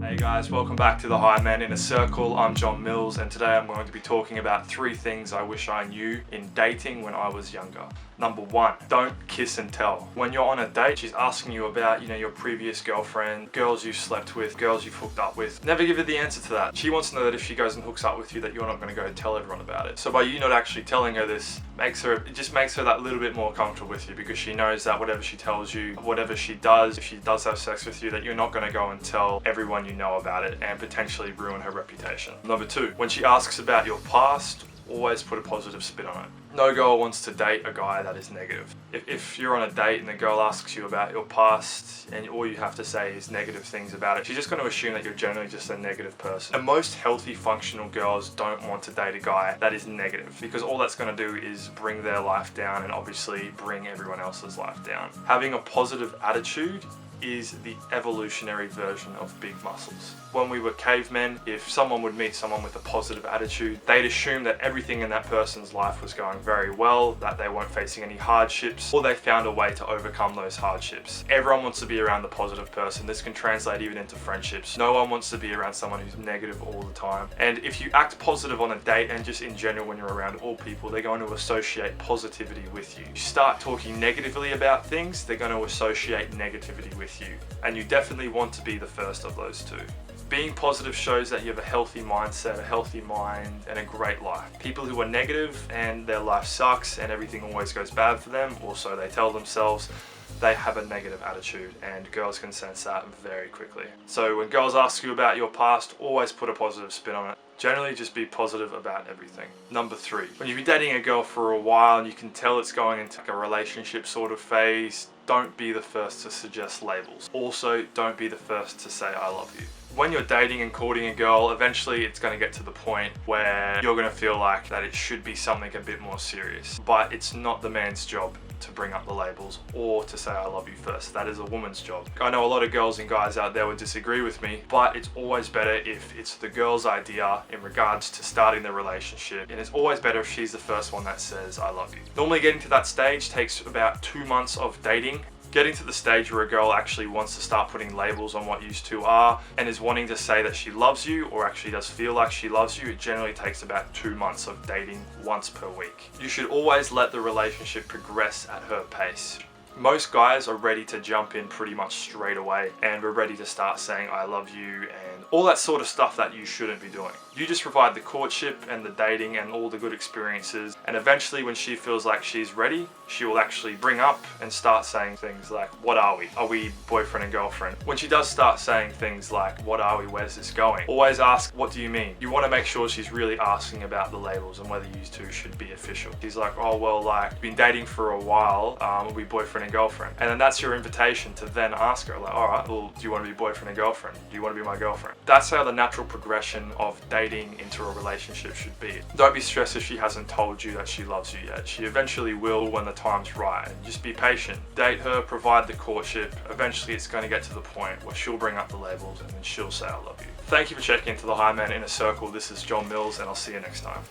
Hey guys, welcome back to the High Man in a Circle. I'm John Mills, and today I'm going to be talking about 3 things I wish I knew in dating when I was younger. Number 1, don't kiss and tell. When you're on a date, she's asking you about, your previous girlfriend, girls you've slept with, girls you've hooked up with. Never give her the answer to that. She wants to know that if she goes and hooks up with you, that you're not going to go tell everyone about it. So by you not actually telling her this, it just makes her that little bit more comfortable with you, because she knows that whatever she tells you, whatever she does, if she does have sex with you, that you're not going to go and tell everyone you know about it and potentially ruin her reputation. Number 2, when she asks about your past, always put a positive spin on it. No girl wants to date a guy that is negative. If you're on a date and the girl asks you about your past and all you have to say is negative things about it, she's just going to assume that you're generally just a negative person. And most healthy, functional girls don't want to date a guy that is negative, because all that's going to do is bring their life down and obviously bring everyone else's life down. Having a positive attitude is the evolutionary version of big muscles. When we were cavemen, if someone would meet someone with a positive attitude, they'd assume that everything in that person's life was going very well, that they weren't facing any hardships, or they found a way to overcome those hardships. Everyone wants to be around the positive person. This can translate even into friendships. No one wants to be around someone who's negative all the time. And if you act positive on a date and just in general when you're around all people, they're going to associate positivity with you. You start talking negatively about things, they're going to associate negativity with you. And you definitely want to be the first of those 2. Being positive shows that you have a healthy mindset, a healthy mind, and a great life. People who are negative and their life sucks and everything always goes bad for them, or so they tell themselves, they have a negative attitude, and girls can sense that very quickly. So when girls ask you about your past, always put a positive spin on it. Generally, just be positive about everything. Number 3, when you've been dating a girl for a while and you can tell it's going into a relationship sort of phase, don't be the first to suggest labels. Also, don't be the first to say I love you. When you're dating and courting a girl, eventually it's going to get to the point where you're going to feel like that it should be something a bit more serious. But it's not the man's job to bring up the labels or to say I love you first. That is a woman's job. I know a lot of girls and guys out there would disagree with me, but it's always better if it's the girl's idea in regards to starting the relationship, and it's always better if she's the first one that says I love you. Normally getting to that stage takes about 2 months of dating. Getting to the stage where a girl actually wants to start putting labels on what you 2 are and is wanting to say that she loves you, or actually does feel like she loves you, it generally takes about 2 months of dating once per week. You should always let the relationship progress at her pace. Most guys are ready to jump in pretty much straight away, and we're ready to start saying I love you and all that sort of stuff that you shouldn't be doing. You just provide the courtship and the dating and all the good experiences, and eventually when she feels like she's ready, she will actually bring up and start saying things like, what are we? Are we boyfriend and girlfriend? When she does start saying things like, what are we? Where's this going? Always ask, what do you mean? You want to make sure she's really asking about the labels and whether you 2 should be official. She's like, oh well, like, been dating for a while, are we boyfriend and girlfriend? And then that's your invitation to then ask her, like, alright, well, do you want to be boyfriend and girlfriend? Do you want to be my girlfriend? That's how the natural progression of dating into a relationship should be. Don't be stressed if she hasn't told you that she loves you yet. She eventually will when the time's right. And just be patient. Date her, provide the courtship. Eventually it's going to get to the point where she'll bring up the labels and then she'll say I love you. Thank you for checking into the High Man in a Circle. This is John Mills, and I'll see you next time.